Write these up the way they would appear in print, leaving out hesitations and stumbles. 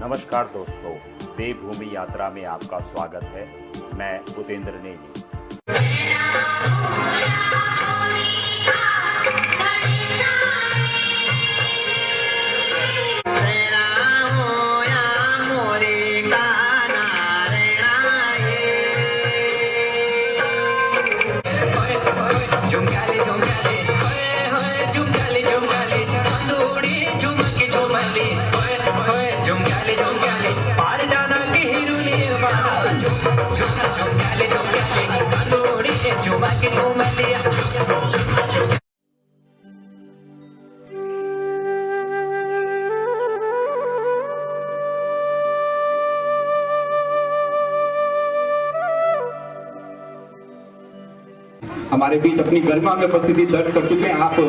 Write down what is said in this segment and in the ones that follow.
नमस्कार दोस्तों, देवभूमि यात्रा में आपका स्वागत है। मैं उपेंद्र नेगी। हमारे बीच अपनी गरिमा में उपस्थिति दर्ज कर चुके हैं। आप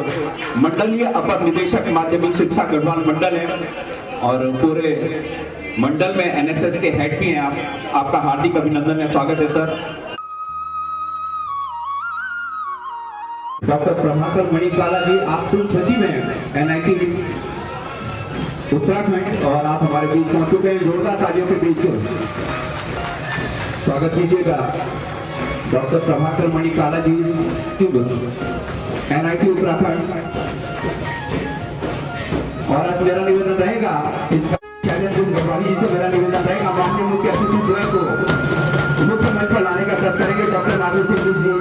मंडलीय अपर निदेशक माध्यमिक शिक्षा गढ़वाल मंडल है और पूरे मंडल में एनएसएस के हेड भी हैं आप। आपका हार्दिक अभिनंदन है, स्वागत है सर। डॉक्टर प्रभाकर मणिकाला जी, आप कुल सचिव हैं एनआईटी उत्तराखंड और आप हमारे बीच पहुंच चुके हैं। जोरदार तालियों के बीच स्वागत कीजिएगा डॉक्टर प्रभाकर मणिकाला जी, एनआईटी उत्तराखंड। और आज मेरा निवेदन रहेगा, इसका चैलेंज गढ़वाली जी से मेरा निवेदन रहेगा, माननीय मुख्य अतिथि द्वय को मुख्य मंच पर लाने का प्रयास करेंगे। डॉक्टर नागेंद्र सिंह जी,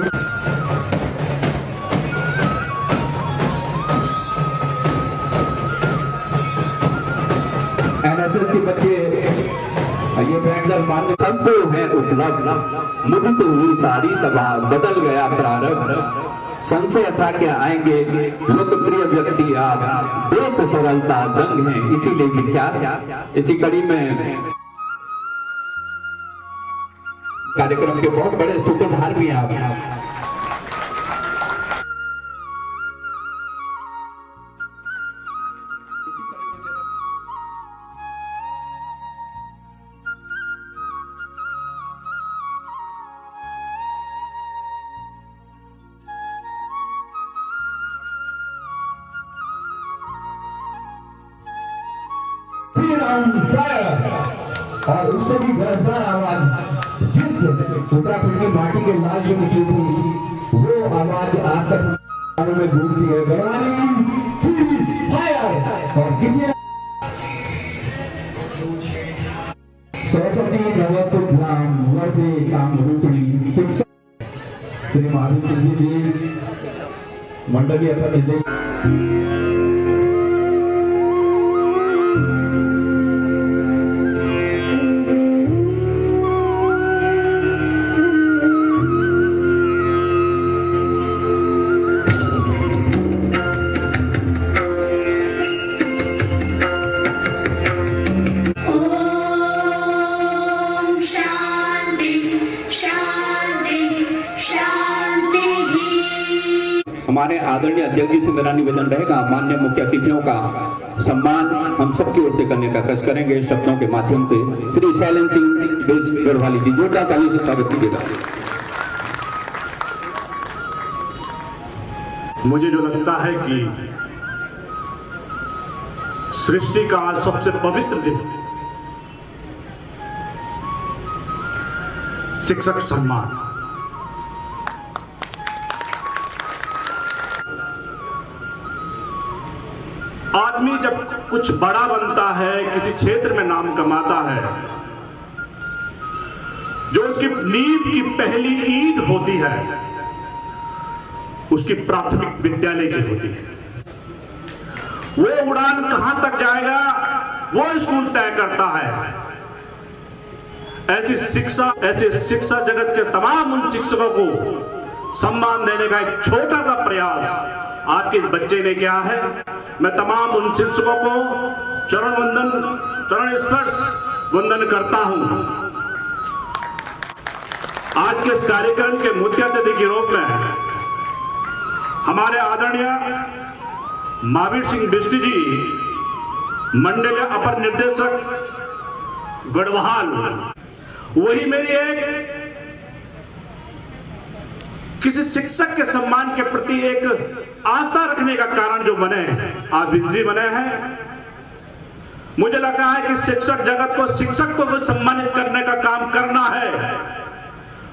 एनएसएस के बच्चे ये मान्य सबको है उपलब्ध। मुदित हुई सारी सभा, बदल गया प्रारंभ। संशय था क्या आएंगे लोकप्रिय व्यक्ति आप, देख सरलता दंग है इसीलिए विख्यात। इसी कड़ी में कार्यक्रम के बहुत बड़े सूत्रधार भी आप। और उससे भी गरजदार आवाज जिस उत्तराखंड की माटी के लाल जो निकली थी, वो आवाज आज तक में गूंजती है। गढ़वाली सीरीज फायर और किसी सरस्वती नवत ग्राम वर्दे काम रूपणी श्री महावीर जी मंडलीय अपर निदेशक। हमारे आदरणीय अध्यक्ष जी से मेरा निवेदन रहेगा, माननीय मुख्य अतिथियों का सम्मान हम सबकी ओर से करने का कष्ट करेंगे शब्दों के माध्यम से। श्री शैलेंद्र सिंह गढ़वाली जी, जोरदार ताली से स्वागत कीजिएगा। मुझे जो लगता है कि सृष्टि का आज सबसे पवित्र दिन शिक्षक सम्मान। आदमी जब कुछ बड़ा बनता है, किसी क्षेत्र में नाम कमाता है, जो उसकी नींव की पहली ईंट होती है उसकी प्राथमिक विद्यालय की होती है। वो उड़ान कहां तक जाएगा वो स्कूल तय करता है। ऐसे शिक्षा जगत के तमाम उन शिक्षकों को सम्मान देने का एक छोटा सा प्रयास आज के इस बच्चे ने किया है। मैं तमाम उन शिक्षकों को चरण स्पर्श वंदन करता हूं। आज के इस कार्यक्रम के मुख्य अतिथि के रूप में हमारे आदरणीय महावीर सिंह बिष्ट जी, मंडल अपर निर्देशक गढ़वाल, वही मेरी एक किसी शिक्षक के सम्मान के प्रति एक आस्था रखने का कारण जो बने, आप जी बने हैं। मुझे लगा है कि शिक्षक जगत को, शिक्षक को सम्मानित करने का काम करना है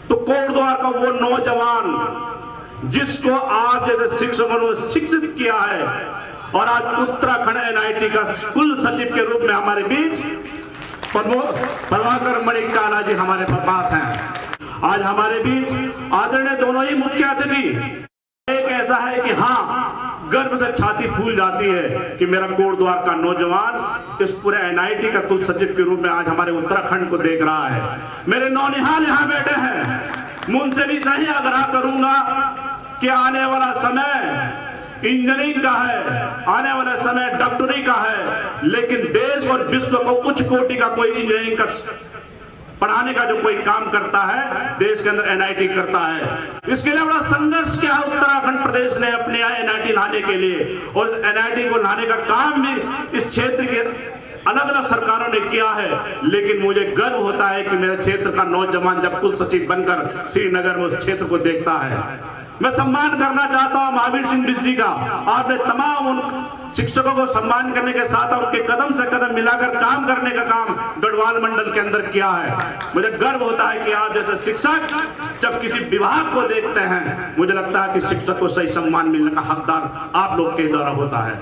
तो कोटद्वार का वो नौजवान जिसको आप जैसे शिक्षकों ने शिक्षित किया है और आज उत्तराखंड एनआईटी का कुल सचिव के रूप में हमारे बीच प्रभाकर मणि काला जी हमारे पास हैं। आज हमारे बीच आदरणीय दोनों ही मुख्य अतिथि। एक ऐसा है कि हाँ, गर्व से छाती फूल जाती है कि मेरा कोटद्वार का नौजवान इस पूरे एनआईटी का कुल सचिव के रूप में आज हमारे उत्तराखंड को देख रहा है। मेरे नौनिहाल यहाँ बैठे हैं, मैं उनसे भी नहीं आग्रह करूंगा कि आने वाला समय इंजीनियरिंग का है, आने वाला समय डॉक्टरी का है, लेकिन देश और विश्व को उच्च कोटि का कोई इंजीनियरिंग का पढ़ाने का जो कोई काम करता है देश के अंदर एनआईटी करता है। इसके लिए बड़ा संघर्ष किया है उत्तराखंड प्रदेश ने अपने यहाँ एनआईटी लाने के लिए, और एनआईटी को लाने का काम भी इस क्षेत्र के अलग अलग सरकारों ने किया है। लेकिन मुझे गर्व होता है कि मेरे क्षेत्र का नौजवान जब कुल सचिव बनकर श्रीनगर में उस क्षेत्र को देखता है। मैं सम्मान करना चाहता हूं महावीर सिंह बिष्ट जी का। आपने तमाम उन शिक्षकों को सम्मान करने के साथ उनके कदम से कदम मिलाकर काम करने का काम गढ़वाल मंडल के अंदर किया है। मुझे गर्व होता है कि आप जैसे शिक्षक जब किसी विभाग को देखते हैं, मुझे लगता है कि शिक्षक को सही सम्मान मिलने का हकदार आप लोग के द्वारा होता है।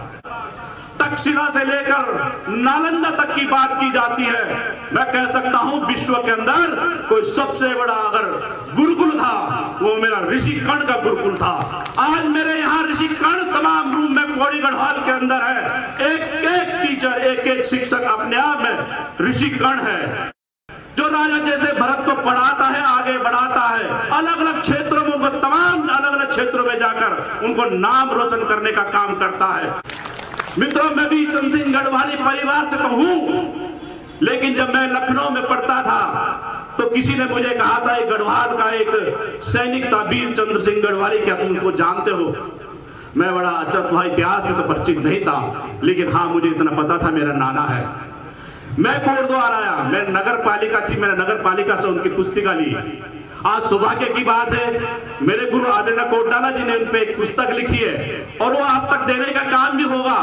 तक्षशिला से लेकर नालंदा तक की बात की जाती है। मैं कह सकता हूं विश्व के अंदर कोई सबसे बड़ा अगर गुरुकुल था वो मेरा ऋषि कर्ण का गुरुकुल था। आज मेरे यहाँ ऋषि कर्ण तमाम रूम में पौड़ी गढ़वाल के अंदर है। एक एक टीचर, एक एक शिक्षक अपने आप में ऋषि कर्ण है, जो राजा जैसे भरत को पढ़ाता है, आगे बढ़ाता है, अलग अलग क्षेत्रों में, तमाम अलग अलग क्षेत्रों में जाकर उनको नाम रोशन करने का काम करता है। मित्रों, मैं भी चंद सिंह गढ़वाली परिवार से तो हूं, लेकिन जब मैं लखनऊ में पढ़ता था तो किसी ने मुझे कहा था एक गढ़वाल का एक सैनिक था वीर चंद्र सिंह गढ़वाली, क्या तुम उनको जानते हो? मैं बड़ा अच्छा था, इतिहास से तो परिचित नहीं था, लेकिन हाँ मुझे इतना पता था मेरा नाना है। मैं कोटद्वार आया, मैं नगर पालिका थी, मैंने नगर पालिका से उनकी पुस्तिका ली। आज सौभाग्य की बात है, मेरे गुरु आदरणीय कोटाला जी ने उन पे एक पुस्तक लिखी है और वो आप तक देने का काम भी होगा,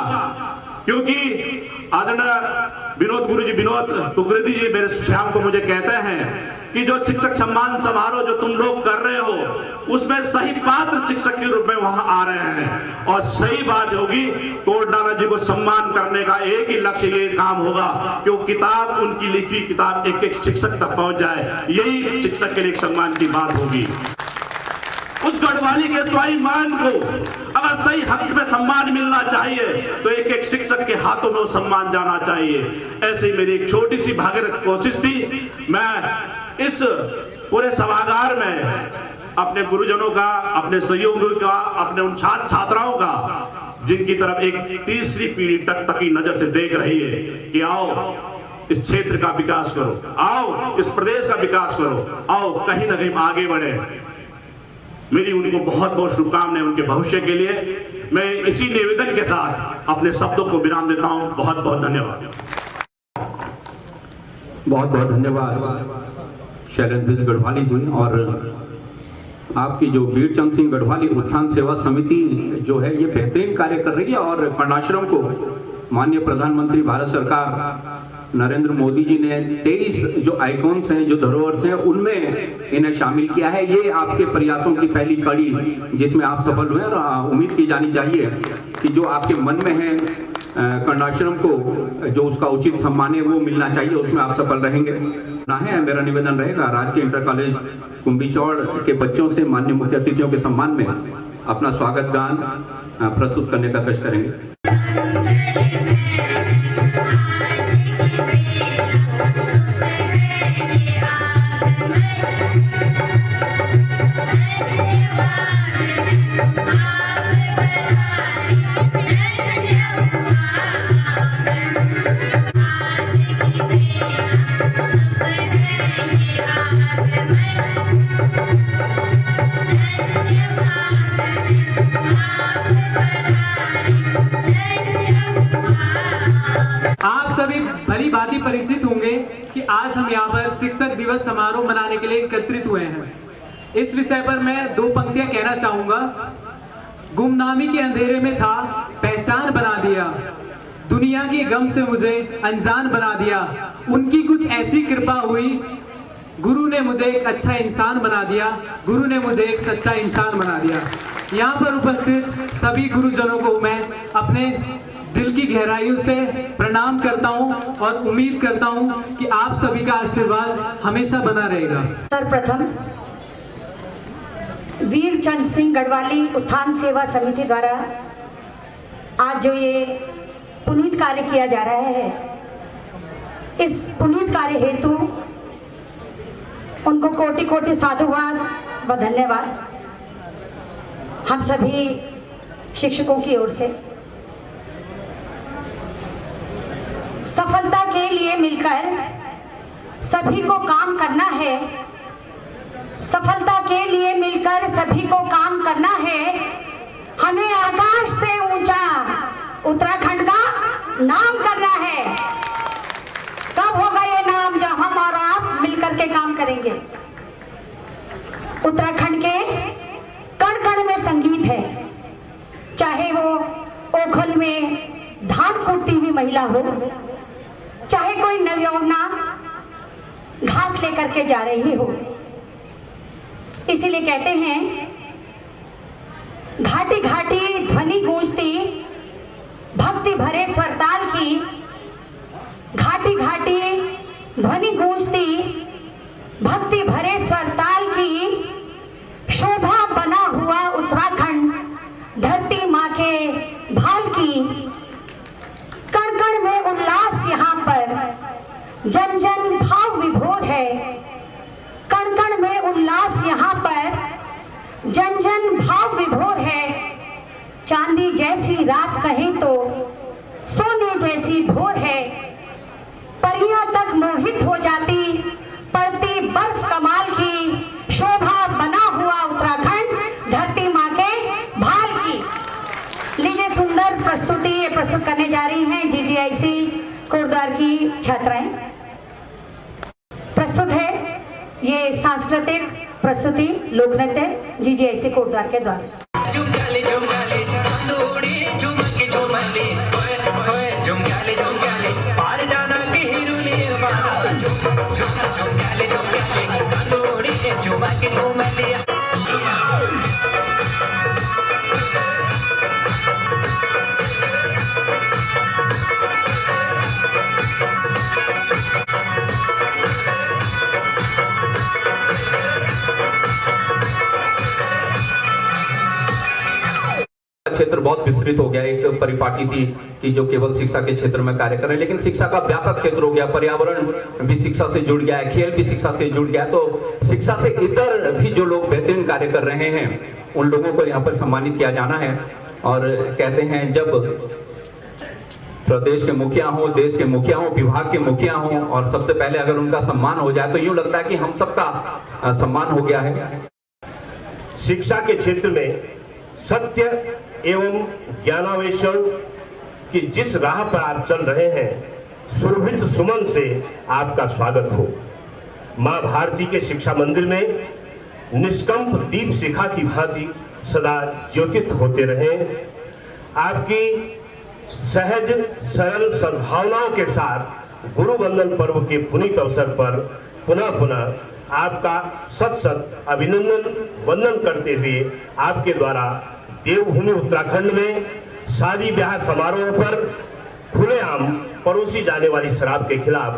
क्योंकि आदरणीय विनोद गुरु जी, विनोद कुकरेती जी मेरे श्याम को मुझे कहते हैं कि जो शिक्षक सम्मान समारोह जो तुम लोग कर रहे हो उसमें सही पात्र शिक्षक के रूप में वहां आ रहे हैं। और सही बात होगी, कोटाला जी को सम्मान करने का एक ही लक्ष्य, ये काम होगा कि वो किताब, उनकी लिखी किताब एक एक शिक्षक तक पहुंच जाए। यही शिक्षक के लिए सम्मान की बात होगी। उस गढ़वाली के स्वाभिमान को अगर सही हक में सम्मान मिलना चाहिए तो एक एक शिक्षक के हाथों में वो सम्मान जाना चाहिए। ऐसी मेरी एक छोटी सी भागीरथ कोशिश थी। मैं इस पूरे सभागार में अपने गुरुजनों का, अपने सहयोगियों का, अपने उन छात्र छात्राओं का जिनकी तरफ एक तीसरी पीढ़ी तक की नजर से देख रही है कि आओ इस क्षेत्र का विकास करो, आओ इस प्रदेश का विकास करो, आओ कहीं ना कहीं आगे बढ़े। मेरी उनको बहुत बहुत शुभकामनाएं उनके भविष्य के लिए। मैं इसी निवेदन के साथ अपने शब्दों को विराम देता हूं। बहुत बहुत धन्यवाद। बहुत बहुत धन्यवाद शैलेंद्र बिष्ट गढ़वाली जी। और आपकी जो वीर चंद सिंह गढ़वाली उत्थान सेवा समिति जो है ये बेहतरीन कार्य कर रही है और कर्णाश्रम को माननीय प्रधानमंत्री भारत सरकार नरेंद्र मोदी जी ने 23 जो आइकॉन्स हैं, जो धरोहर हैं, उनमें इन्हें शामिल किया है। ये आपके प्रयासों की पहली कड़ी जिसमें आप सफल हुए और उम्मीद की जानी चाहिए कि जो आपके मन में है कर्णाश्रम को जो उसका उचित सम्मान है वो मिलना चाहिए, उसमें आप सफल रहेंगे। ना है मेरा निवेदन रहेगा राजकीय इंटर कॉलेज कुंभीचौड़ के बच्चों से माननीय मुख्य अतिथियों के सम्मान में अपना स्वागत गान प्रस्तुत करने का कष्ट करेंगे। भली भांति परिचित होंगे कि आज हम यहाँ पर शिक्षक दिवस समारोह मनाने के लिए एकत्रित हुए हैं। इस विषय पर मैं 2 पंक्तियां कहना चाहूंगा। गुमनामी के अंधेरे में था, पहचान बना दिया, दुनिया की गम से मुझे अनजान बना दिया। उनकी कुछ ऐसी कृपा हुई, गुरु ने मुझे एक अच्छा इंसान बना दिया, गुरु ने मुझे एक सच्चा इंसान बना दिया। यहाँ पर उपस्थित सभी गुरुजनों को मैं अपने दिल की गहराइयों से प्रणाम करता हूँ और उम्मीद करता हूँ कि आप सभी का आशीर्वाद हमेशा बना रहेगा। सर्वप्रथम वीर चंद सिंह गढ़वाली उत्थान सेवा समिति द्वारा आज जो ये पुनीत कार्य किया जा रहा है, इस पुनीत कार्य हेतु उनको कोटि कोटि साधुवाद व धन्यवाद हम सभी शिक्षकों की ओर से। सफलता के लिए मिलकर सभी को काम करना है, सफलता के लिए मिलकर सभी को काम करना है। हमें आकाश से ऊंचा उत्तराखंड का नाम करना है। कब होगा ये नाम जब हम और आप मिलकर के काम करेंगे। उत्तराखंड के कण कण में संगीत है, चाहे वो ओखल में धान कूटती हुई महिला हो, चाहे कोई नवयौवना घास लेकर के जा रही हो। इसीलिए कहते हैं घाटी घाटी ध्वनि गूंजती भक्ति भरे स्वरताल की, घाटी घाटी ध्वनि गूंजती भक्ति भरे स्वरताल की, शोभा बना हुआ उत्तराखंड धरती माँ के भाल की। कण कण में उल्लास यहाँ पर जन जन भाव विभोर है। कण कण में उल्लास यहाँ पर जन जन भाव विभोर है। चांदी जैसी रात कहें तो सोने जैसी भोर है। परियां तक मोहित हो जाती पड़ती बर्फ कमाल की, शोभा बना हुआ उत्तराखंड धरती माँ के भाल की। लीजिए सुंदर प्रस्तुति ये प्रस्तुत करने जा रही हैं GGIC कोटद्वार की छात्राएं। प्रस्तुत है ये सांस्कृतिक प्रस्तुति लोक नृत्य GGIC कोटद्वार के द्वारा। क्षेत्र बहुत विस्तृत हो गया। एक परिपाटी थी कि जो केवल शिक्षा के क्षेत्र में कार्य कर रहे हैं, लेकिन शिक्षा का व्यापक क्षेत्र हो गया। पर्यावरण भी शिक्षा से जुड़ गया है, खेल भी शिक्षा से जुड़ गया है। तो शिक्षा से इतर भी जो लोग बेहतरीन कार्य कर रहे हैं उन लोगों को यहाँ पर सम्मानित किया जाना है। और कहते हैं जब प्रदेश के मुखिया हों, देश के मुखिया हों, विभाग के मुखिया हों और सबसे पहले अगर उनका सम्मान हो जाए तो यूं लगता है कि हम सबका सम्मान हो गया है। शिक्षा के क्षेत्र में सत्य एवं ज्ञानान्वेषण की जिस राह पर आप चल रहे हैं, सुरभित सुमन से आपका स्वागत हो। मां भारती के शिक्षा मंदिर में निष्कंप दीप शिखा की भांति सदा ज्योतित होते रहें। आपकी सहज सरल सद्भावनाओं के साथ गुरु वंदन पर्व के पुनीत अवसर पर पुनः पुनः आपका सत सत अभिनंदन वंदन करते हुए आपके द्वारा देवभूमि उत्तराखंड में शादी ब्याह समारोह पर खुलेआम परोसी जाने वाली शराब के खिलाफ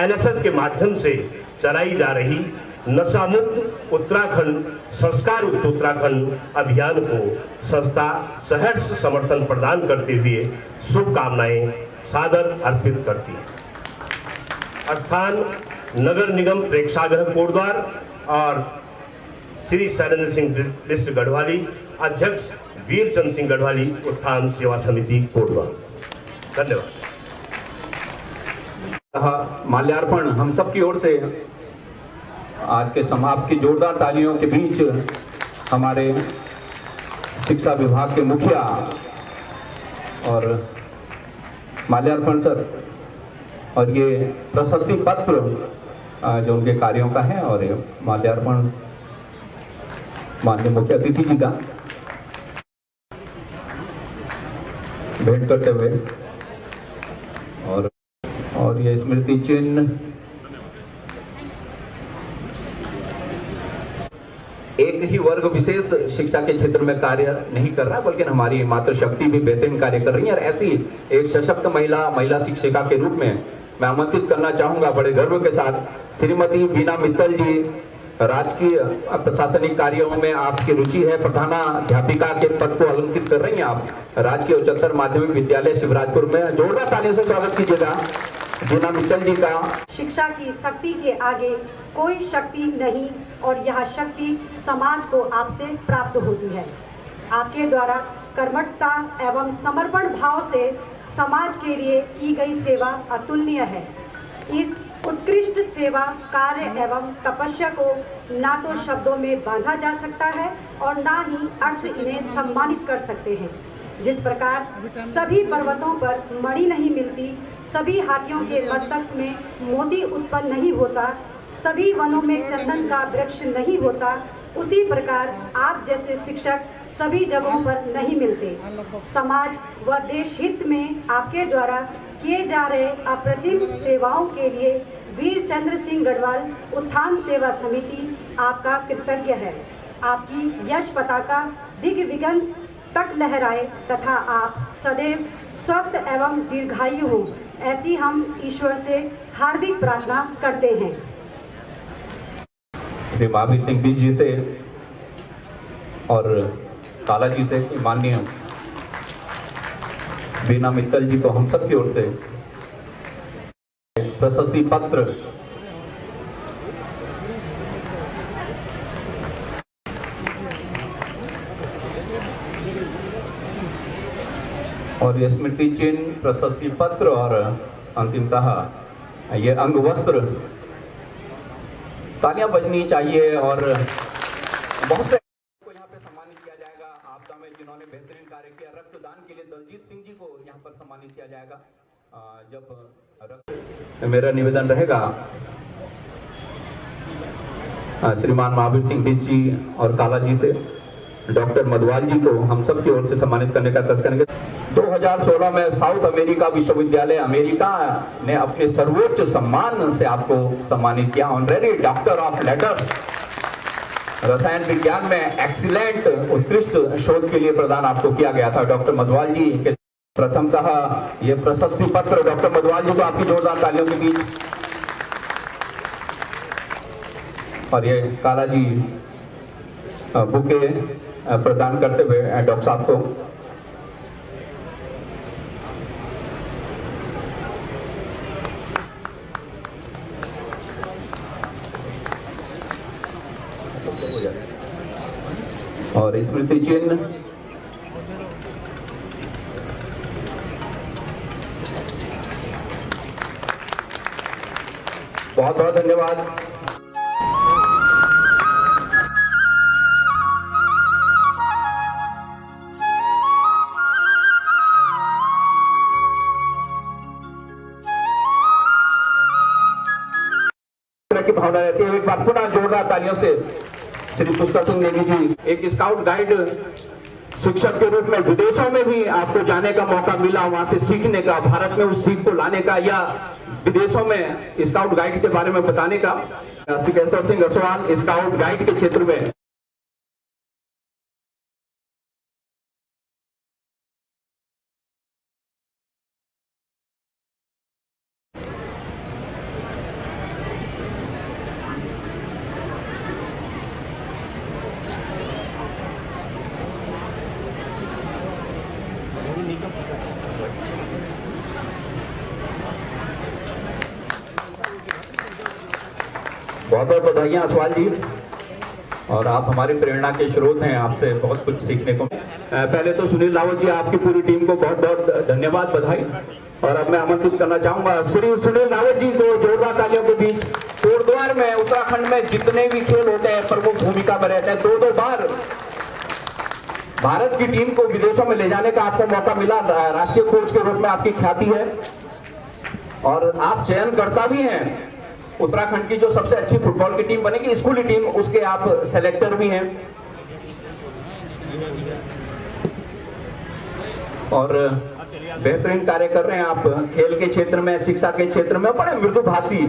NSS के माध्यम से चलाई जा रही नशा मुक्त उत्तराखंड संस्कार युक्त उत्तराखंड अभियान को संस्था सहर्ष समर्थन प्रदान करते हुए शुभकामनाएं सादर अर्पित करती है। स्थान नगर निगम प्रेक्षागृह कोटद्वार और श्री शैलेंद्र सिंह बिष्ट गढ़वाली, अध्यक्ष वीर चंद सिंह गढ़वाली उत्थान सेवा समिति कोटद्वार। धन्यवाद। माल्यार्पण हम सब की ओर से आज के समाप्त की जोरदार तालियों के बीच हमारे शिक्षा विभाग के मुखिया और माल्यार्पण सर और ये प्रशस्ति पत्र जो उनके कार्यों का है और माल्यार्पण माननीय मुख्य अतिथि जी का भेंट करते हुए और ये स्मृति चिन्ह एक ही वर्ग विशेष शिक्षा के क्षेत्र में कार्य नहीं कर रहा, बल्कि हमारी मातृशक्ति भी बेहतरीन कार्य कर रही है। और ऐसी एक सशक्त महिला शिक्षिका के रूप में मैं आमंत्रित करना चाहूंगा बड़े गर्व के साथ श्रीमती बीना मित्तल जी। राजकीय प्रशासनिक कार्यों में आपकी रुचि है, प्रधानाध्यापिका के पद को अलंकृत कर रही हैं आप राजकीय उच्चतर माध्यमिक विद्यालय शिवराजपुर में। जोरदार तालियों से स्वागत कीजिएगा बीना मित्तल जी का। शिक्षा की शक्ति के आगे कोई शक्ति नहीं और यह शक्ति समाज को आपसे प्राप्त होती है। आपके द्वारा कर्मठता एवं समर्पण भाव से समाज के लिए की गई सेवा अतुलनीय है। इस उत्कृष्ट सेवा कार्य एवं तपस्या को ना तो शब्दों में बांधा जा सकता है और ना ही अर्थ इन्हें सम्मानित कर सकते हैं। जिस प्रकार सभी पर्वतों पर मणि नहीं मिलती, सभी हाथियों के मस्तक में मोती उत्पन्न नहीं होता, सभी वनों में चंदन का वृक्ष नहीं होता, उसी प्रकार आप जैसे शिक्षक सभी जगहों पर नहीं मिलते। समाज व देश हित में आपके द्वारा किए जा रहे अप्रतिम सेवाओं के लिए वीर चंद्र सिंह गढ़वाल उत्थान सेवा समिति आपका कृतज्ञ है। आपकी यश पताका दिग्विजन तक लहराए तथा आप सदैव स्वस्थ एवं दीर्घायु हो, ऐसी हम ईश्वर से हार्दिक प्रार्थना करते हैं। श्री महावीर सिंह बिष्ट जी से और काला जी से माननीय बीना मित्तल जी को हम सब की ओर से प्रशस्ति पत्र और ये स्मृति चिन्ह, प्रशस्ति पत्र और अंतिमतः ये अंग वस्त्र। तालियां बजनी चाहिए और बहुत से को यहाँ पे सम्मानित किया जाएगा। आपदा में जिन्होंने बेहतरीन कार्य किया, रक्तदान के लिए दलजीत सिंह जी को यहाँ पर सम्मानित किया जाएगा। जब मेरा निवेदन रहेगा श्रीमान महावीर सिंह बिष्ट जी और काला जी से डॉक्टर मधवाल जी को हम सब की ओर से सम्मानित करने का कष्ट करेंगे। 2016 में साउथ अमेरिका विश्वविद्यालय अमेरिका ने अपने सर्वोच्च सम्मान से आपको सम्मानित किया, ऑनरेरी डॉक्टर ऑफ लेटर्स। रसायन विज्ञान में एक्सीलेंट उत्कृष्ट शोध के लिए प्रदान आपको किया गया था डॉक्टर मधवाल जी के। प्रथमतः ये प्रशस्ति पत्र डॉक्टर मधवाल जी को आपकी जोरदार तालियों के बीच, और ये काला जी बुके प्रदान करते हुए डॉक्टर साहब को और स्मृति चिन्ह बहुत बहुत धन्यवाद। की भावना रहती है। एक बार पुनः जोरदार तालियों से श्री पुष्कर सिंह नेगी जी, एक स्काउट गाइड शिक्षक के रूप में विदेशों में भी आपको जाने का मौका मिला, वहां से सीखने का, भारत में उस सीख को लाने का या विदेशों में स्काउट गाइड के बारे में बताने का। श्री केशव सिंह असवाल स्काउट गाइड के क्षेत्र में बहुत बहुत बधाइयां असवाल जी, और आप हमारी प्रेरणा के स्रोत हैं, आपसे बहुत कुछ सीखने को। पहले तो सुनील रावत जी, आपकी पूरी टीम को बहुत बहुत धन्यवाद, बधाई। और अब मैं आमंत्रित करना चाहूंगा श्री सुनील रावत जी को जोरदार तालियों के बीच। कोटद्वार में उत्तराखंड में जितने भी खेल होते हैं प्रमुख भूमिका में रहते हैं। दो बार भारत की टीम को विदेशों में ले जाने का आपको मौका मिला, राष्ट्रीय कोच के रूप में आपकी ख्याति है और आप चयनकर्ता भी हैं। उत्तराखंड की जो सबसे अच्छी फुटबॉल की टीम बनेगी, स्कूली टीम, उसके आप सेलेक्टर भी हैं। और बेहतरीन कार्य कर रहे हैं आप खेल के क्षेत्र में, शिक्षा के क्षेत्र में, बड़े मृदुभाषी।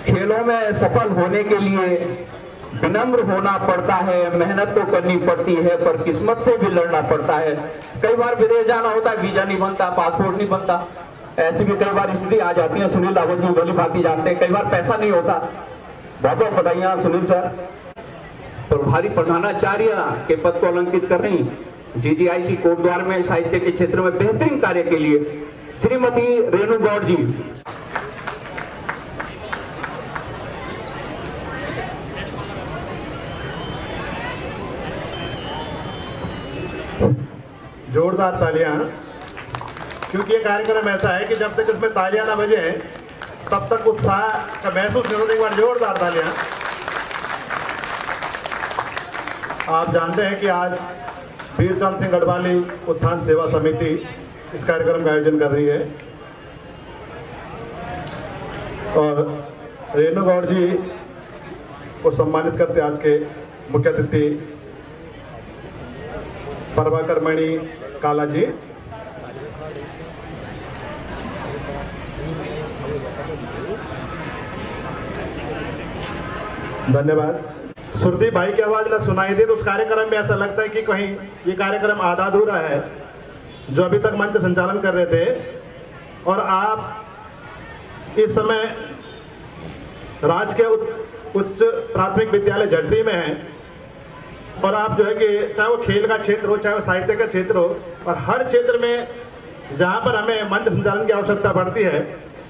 खेलों में सफल होने के लिए विनम्र होना पड़ता है, मेहनत तो करनी पड़ती है, पर किस्मत से भी लड़ना पड़ता है। कई बार विदेश जाना होता है, वीजा नहीं बनता, पासपोर्ट नहीं बनता, ऐसी भी कई बार स्थिति आ जाती है। सुनील रावत जी भली भांति जानते हैं, कई बार पैसा नहीं होता। बहुत बहुत बधाइयां सुनील सर। प्रभारी प्रधानाचार्य के पद को अलंकित कर रही जीजीआईसी कोटद्वार में साहित्य के क्षेत्र में बेहतरीन कार्य के लिए श्रीमती रेणु गौड़ जी। जोरदार तालियां, क्योंकि ये कार्यक्रम ऐसा है कि जब तक इसमें तालियां ना बजे तब तक उत्साह का महसूस नहीं होता। एक बार जोरदार तालियां। आप जानते हैं कि आज वीरचंद सिंह गढ़वाली उत्थान सेवा समिति इस कार्यक्रम का आयोजन कर रही है और रेणु गौड़ जी को सम्मानित करते आज के मुख्य अतिथि प्रभाकर मणि काला जी। धन्यवाद। सुरदीप भाई की आवाज ना सुनाई दे तो उस कार्यक्रम में ऐसा लगता है कि कहीं ये कार्यक्रम आधा अधूरा है, जो अभी तक मंच संचालन कर रहे थे। और आप इस समय राजकीय उच्च प्राथमिक विद्यालय झटरी में हैं और आप जो है कि चाहे वो खेल का क्षेत्र हो, चाहे वो साहित्य का क्षेत्र हो, और हर क्षेत्र में जहाँ पर हमें मंच संचालन की आवश्यकता पड़ती है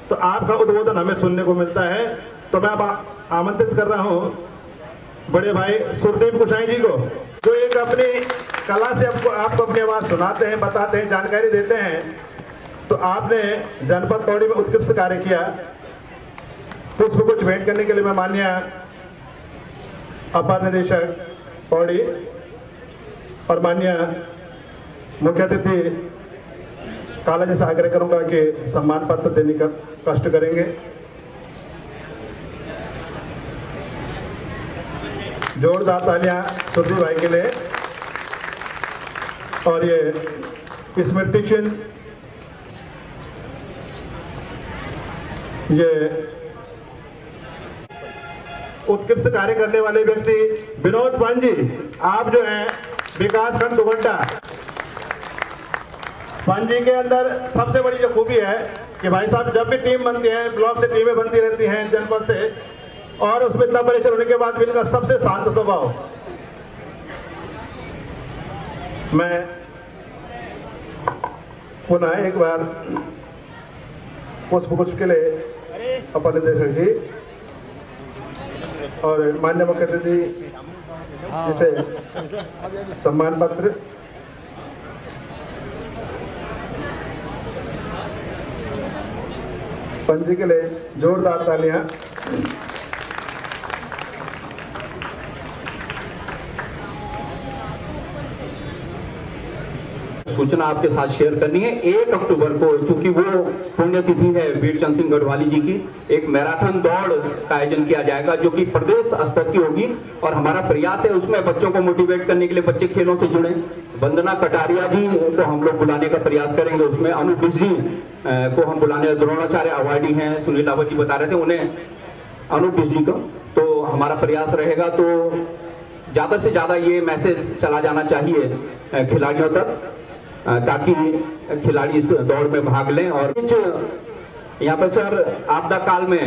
तो आपका उद्बोधन हमें सुनने को मिलता है। तो मैं अब आमंत्रित कर रहा हूँ बड़े भाई सुरदीप कुशाई जी को, जो एक अपनी कला से आपको अपनी आवाज़ सुनाते हैं, बताते हैं, जानकारी देते हैं। तो आपने जनपद पौड़ी में उत्कृष्ट कार्य किया। पुष्प कुछ भेंट करने के लिए मैं माननीय अपर निदेशक पौड़ी और माननीय मुख्य अतिथि काला जी से आग्रह करूंगा कि सम्मान पत्र देने का कष्ट करेंगे। जोरदार तालियां सुरदीप भाई के लिए। और ये स्मृति चिन्ह ये उत्कृष्ट कार्य करने वाले व्यक्ति विनोद पान जी, आप जो हैं विकास खंड दुगड्डा। पान जी के अंदर सबसे बड़ी जो खूबी है कि भाई साहब जब भी टीम बनती है, ब्लॉक से टीमें बनती रहती हैं जनपद से, और उसमें इतना प्रेशर होने के बाद भी इनका सबसे शांत स्वभाव। मैं पुनः एक बार पुष्प गुच्छ के लिए अपर निदेशक जी और माननीय मुख्य अतिथि जिसे सम्मान पत्र पंजी के लिए जोरदार तालियां। सूचना आपके साथ शेयर करनी है। 1 अक्टूबर को, चूंकि वो पुण्यतिथि है वीरचंद सिंह गढ़वाली जी की, एक मैराथन दौड़ का आयोजन किया जाएगा जो कि प्रदेश स्तर की होगी। और हमारा प्रयास है उसमें बच्चों को मोटिवेट करने के लिए बच्चे खेलों से जुड़े। वंदना कटारिया जी को हम लोग बुलाने का प्रयास करेंगे उसमें। अनु जी को हम बुलाने, द्रोणाचार्य अवार्डी हैं, सुनील रावत जी बता रहे थे, उन्हें अनु जी को तो हमारा प्रयास रहेगा। तो ज़्यादा से ज़्यादा ये मैसेज चला जाना चाहिए खिलाड़ियों तक, ताकि खिलाड़ी इस दौड़ में भाग लें। और यहाँ पर सर आपदा काल में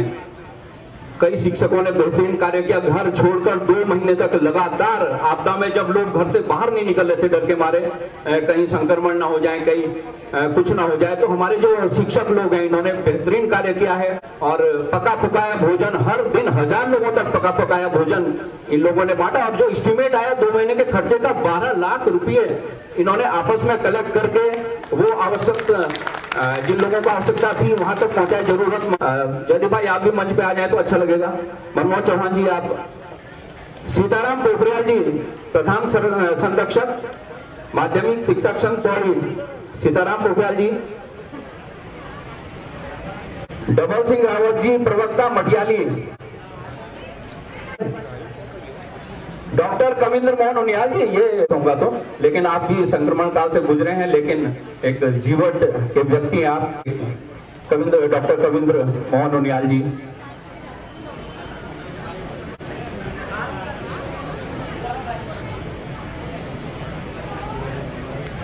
कई शिक्षकों ने बेहतरीन कार्य किया। घर छोड़कर 2 महीने तक लगातार आपदा में, जब लोग घर से बाहर नहीं निकल रहे थे डर के मारे कहीं संक्रमण ना हो जाए, कहीं कुछ ना हो जाए, तो हमारे जो शिक्षक लोग हैं इन्होंने बेहतरीन कार्य किया है। और पका पकाया भोजन हर दिन 1000 लोगों तक पका पकाया भोजन इन लोगों ने बांटा। और जो एस्टिमेट आया 2 महीने के खर्चे का 12 लाख रुपये इन्होंने आपस में कलेक्ट करके वो आवश्यक जिन लोगों को आवश्यकता थी वहां तक पहुंचाए। जरूरत जयदीप भाई आप भी मंच पे आ जाए तो अच्छा लगेगा। मनमोहन चौहान जी आप, सीताराम पोखरियाल जी प्रधान संरक्षक माध्यमिक शिक्षक संघ पौड़ी, सीताराम पोखरियाल जी। डबल सिंह रावत जी प्रवक्ता मटियाली। डॉक्टर कविंद्र मोहन उनियाल जी, ये होगा तो, लेकिन आप भी संक्रमण काल से गुजरे हैं, लेकिन एक जीवट के व्यक्ति हैं आप, डॉक्टर कविंद्र मोहन उनियाल जी।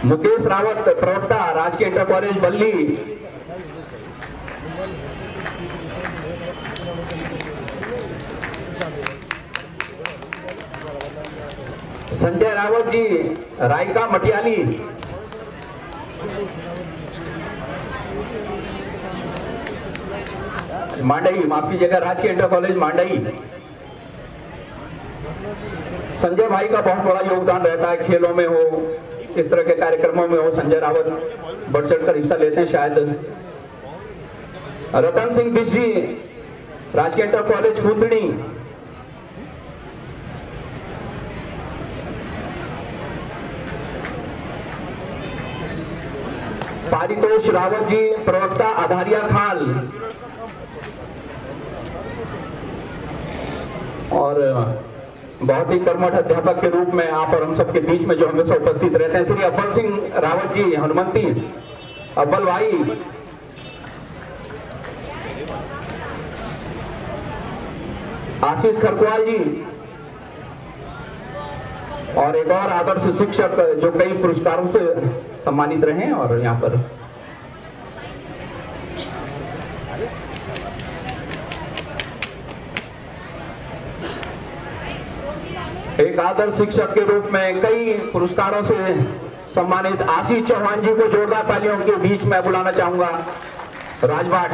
मुकेश रावत, प्रवक्ता, राजकीय इंटर कॉलेज बल्ली। संजय रावत जी, रायका मटियाली। मांडई, माफ कीजिएगा, राजकीय इंटर कॉलेज मांडई। संजय भाई का बहुत बड़ा योगदान रहता है, खेलों में हो, इस तरह के कार्यक्रमों में हो, संजय रावत बढ़ चढ़कर हिस्सा लेते हैं शायद। रतन सिंह बिश जी, राजकीय इंटर कॉलेज खूंदड़ी। पारितोष रावत जी, प्रवक्ता, आधारिया खाल। और बहुत ही कर्मठ अध्यापक के रूप में आप और हम सबके बीच में जो हमेशा उपस्थित रहते हैं, श्री अब्बल सिंह रावत जी, हनुमंती, अब्बल भाई। आशीष खरकवाल जी, और एक और आदर्श शिक्षक जो कई पुरस्कारों से सम्मानित रहे हैं। और यहाँ पर एक आदर्श शिक्षक के रूप में कई पुरस्कारों से सम्मानित आशीष चौहान जी को जोरदार तालियों के बीच में बुलाना चाहूंगा। राजभाट।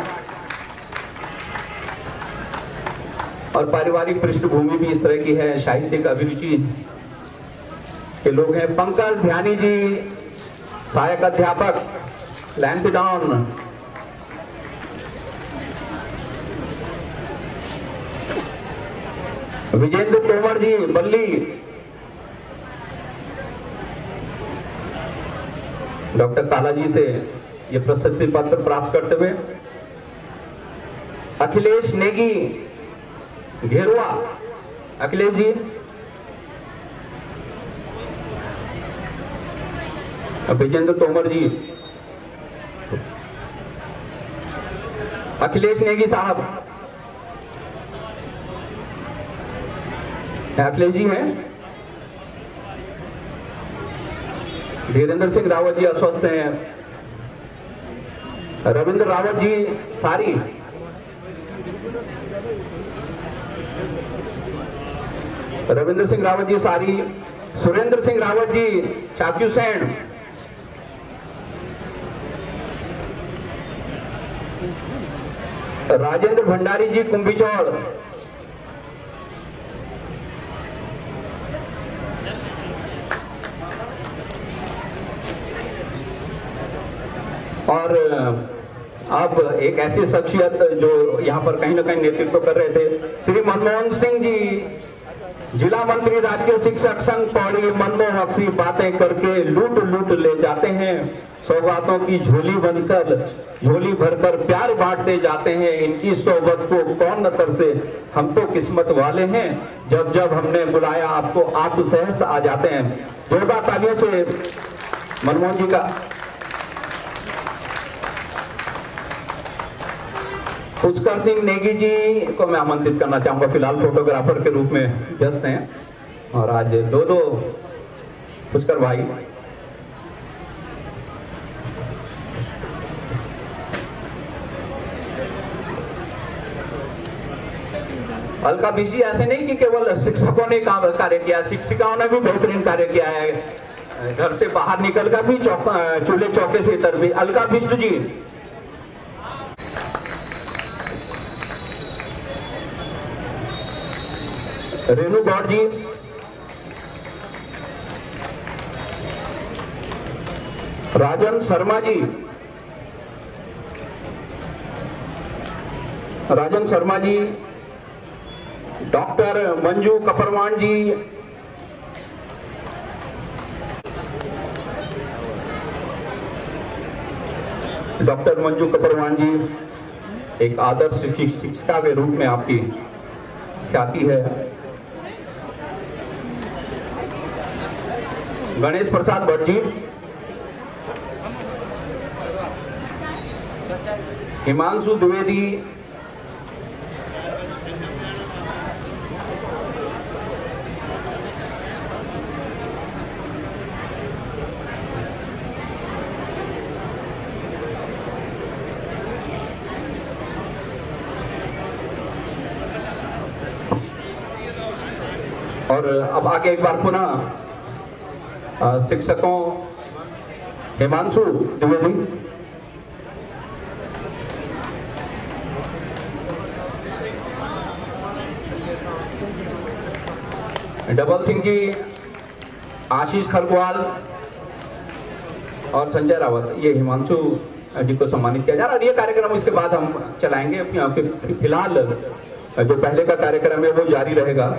और पारिवारिक पृष्ठभूमि भी इस तरह की है, साहित्यिक अभिरुचि के लोग हैं। पंकज ध्यानी जी, सहायक अध्यापक, लैंसडाउन। विजेंद्र तोमर जी, बल्ली। डॉक्टर काला जी से ये प्रशस्ति पत्र प्राप्त करते हुए अखिलेश नेगी, घेरुआ। अखिलेश जी, विजेंद्र तोमर जी, अखिलेश नेगी साहब, अखिलेश जी हैं। धीरेन्द्र सिंह रावत जी अस्वस्थ हैं। रविंद्र रावत जी, सारी। रविंद्र सिंह रावत जी, सारी। सुरेंद्र सिंह रावत जी, चाक्यू सैन। राजेंद्र भंडारी जी, कुंभीचौड़। और अब एक ऐसी शख्सियत जो यहाँ पर कहीं ना कहीं नेतृत्व कर रहे थे, श्री मनमोहन सिंह जी, जिला मंत्री, राजकीय शिक्षक संघ पौड़ी। मनमोहक सी बातें करके लूट लूट ले जाते हैं, सौगातों की झोली बनकर, झोली भरकर प्यार बांटते जाते हैं। इनकी सोबत को कौन न तरसे, हम तो किस्मत वाले हैं, जब जब हमने बुलाया आपको आप सहज आ जाते हैं। जोरदार तालियों से मनमोहन जी का। पुष्कर सिंह नेगी जी को मैं आमंत्रित करना चाहूंगा, फिलहाल फोटोग्राफर के रूप में व्यस्त हैं। और आज दो पुष्कर भाई। अलका बिजी ऐसे नहीं कि केवल शिक्षकों ने काम कार्य किया, शिक्षिकाओं ने भी बेहतरीन कार्य किया है। घर से बाहर निकलकर भी चूल्हे चौके से इतर भी। अलका बिष्ट जी, रेणु गौड़ जी, राजन शर्मा जी, राजन शर्मा जी, डॉक्टर मंजू कपरवान जी, डॉक्टर मंजू कपरवान जी, एक आदर्श शिक्षिका के रूप में आपकी ख्याति है। गणेश प्रसाद भट्ट जी, हिमांशु द्विवेदी, और अब आगे एक बार पुनः शिक्षकों हिमांशु द्विवेदी, डबल सिंह जी, आशीष खरगवाल और संजय रावत, ये हिमांशु जी को सम्मानित किया जा रहा है। और ये कार्यक्रम इसके बाद हम चलाएंगे। फिलहाल जो पहले का कार्यक्रम है वो जारी रहेगा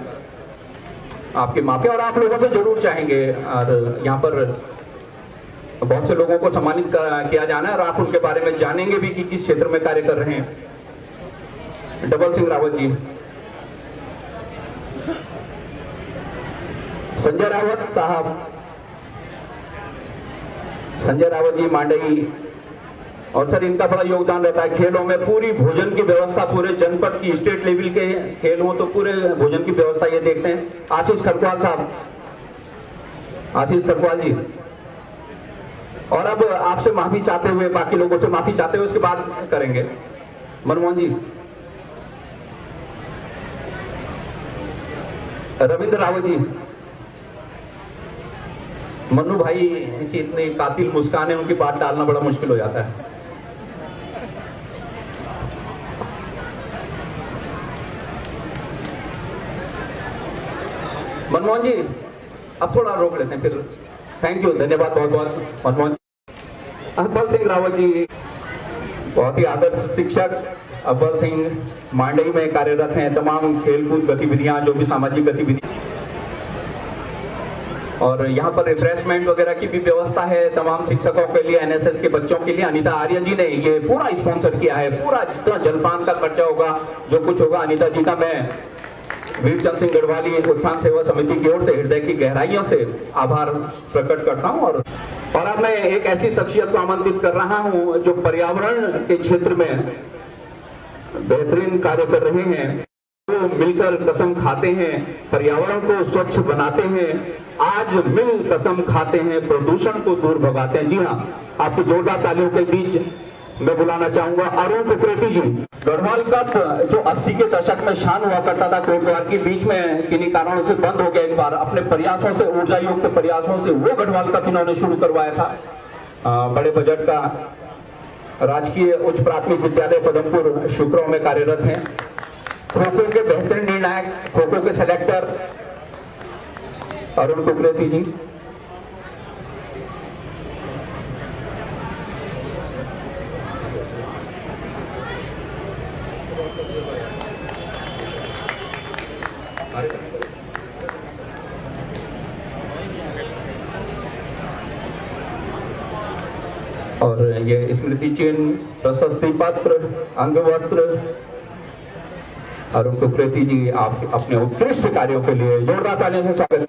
आपके मापे, और आप लोगों से जरूर चाहेंगे, और यहाँ पर बहुत से लोगों को सम्मानित किया जाना है और आप उनके बारे में जानेंगे भी कि किस क्षेत्र में कार्य कर रहे हैं। डबल सिंह रावत जी, संजय रावत साहब, संजय रावत जी मांडई, और सर इनका बड़ा योगदान रहता है खेलों में। पूरी भोजन की व्यवस्था, पूरे जनपद की स्टेट लेवल के खेल हो तो पूरे भोजन की व्यवस्था ये देखते हैं। आशीष खरगवाल साहब, आशीष खरगवाल जी, और अब आपसे माफी चाहते हुए, बाकी लोगों से माफी चाहते हुए उसके बाद करेंगे। मनमोहन जी, रविंद्र रावत जी, मन्नू भाई की इतनी कातिल मुस्कान है, उनकी बात डालना बड़ा मुश्किल हो जाता है। मनमोहन जी, अब थोड़ा रोक लेते हैं फिर। थैंक यू, धन्यवाद बहुत बहुत मनमोहन जी। अब्बल सिंह रावत जी, बहुत ही आदर्श शिक्षक, अब्बल सिंह मांडई में कार्यरत हैं। तमाम खेलकूद गतिविधियां, जो भी सामाजिक गतिविधियां, और यहाँ पर रिफ्रेशमेंट वगैरह की भी व्यवस्था है तमाम शिक्षकों के लिए, एनएसएस के बच्चों के लिए। अनीता आर्य जी ने ये पूरा स्पॉन्सर किया है, पूरा जितना जलपान का खर्चा होगा, जो कुछ होगा, अनीता जी का मैं वीरचंद सिंह गढ़वाली उत्थान सेवा समिति की ओर से हृदय की गहराइयों से आभार प्रकट करता हूँ। और अब मैं एक ऐसी शख्सियत को आमंत्रित कर रहा हूँ जो पर्यावरण के क्षेत्र में बेहतरीन कार्य कर रहे हैं। वो मिलकर कसम खाते हैं, पर्यावरण को स्वच्छ बनाते हैं, आज मिल कसम खाते हैं, प्रदूषण को दूर भगाते हैं। जी हाँ, आपकी जोरदार तालियों के बीच मैं बुलाना चाहूंगा अरुण कुकरेती जी। गढ़वाल कप जो 80 के दशक में शान हुआ करता था कोटद्वार के बीच में, किन्हीं कारणों से बंद हो गया। एक बार अपने प्रयासों से, ऊर्जा युक्त प्रयासों से वो गढ़वाल कप इन्होंने शुरू करवाया था। बड़े बजट का राजकीय उच्च प्राथमिक विद्यालय पदमपुर शुक्रों में कार्यरत हैं। खो-खो के बेहतरीन निर्णायक, खो-खो के सेलेक्टर अरुण कुकरेती जी। और ये स्मृति चिन्ह, प्रशस्ति पत्र, अंगवस्त्र, अरुण कुकरेती जी आप अपने उत्कृष्ट कार्यों के लिए जोरदार तालियों से स्वागत।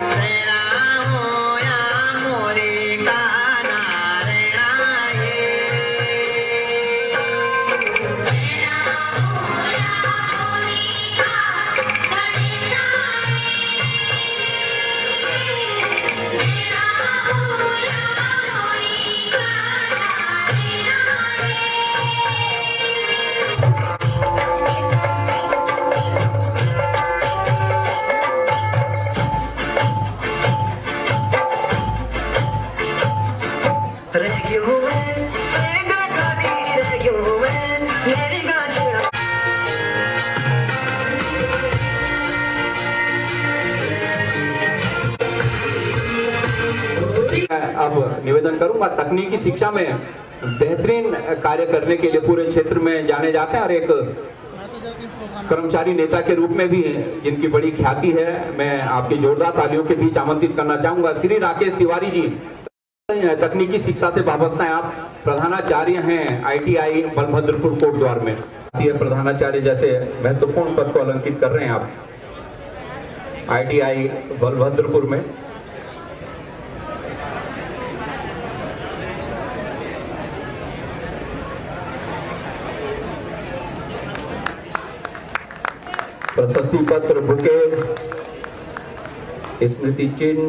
अब निवेदन करूंगा, तकनीकी शिक्षा में बेहतरीन कार्य करने के लिए पूरे क्षेत्र में जाने जाते हैं और एक कर्मचारी नेता के रूप में भी जिनकी बड़ी ख्याति है, मैं आपकी जोरदार तालियों के बीच आमंत्रित करना चाहूंगा श्री राकेश तिवारी जी। तकनीकी शिक्षा से वाबस्ता है, आप प्रधानाचार्य हैं ITI बलभद्रपुर कोटद्वार में। प्रधानाचार्य जैसे महत्वपूर्ण पद को अलंकित कर रहे हैं आप ITI बलभद्रपुर में। प्रशस्ति पत्र, बुके, स्मृति चिन्ह,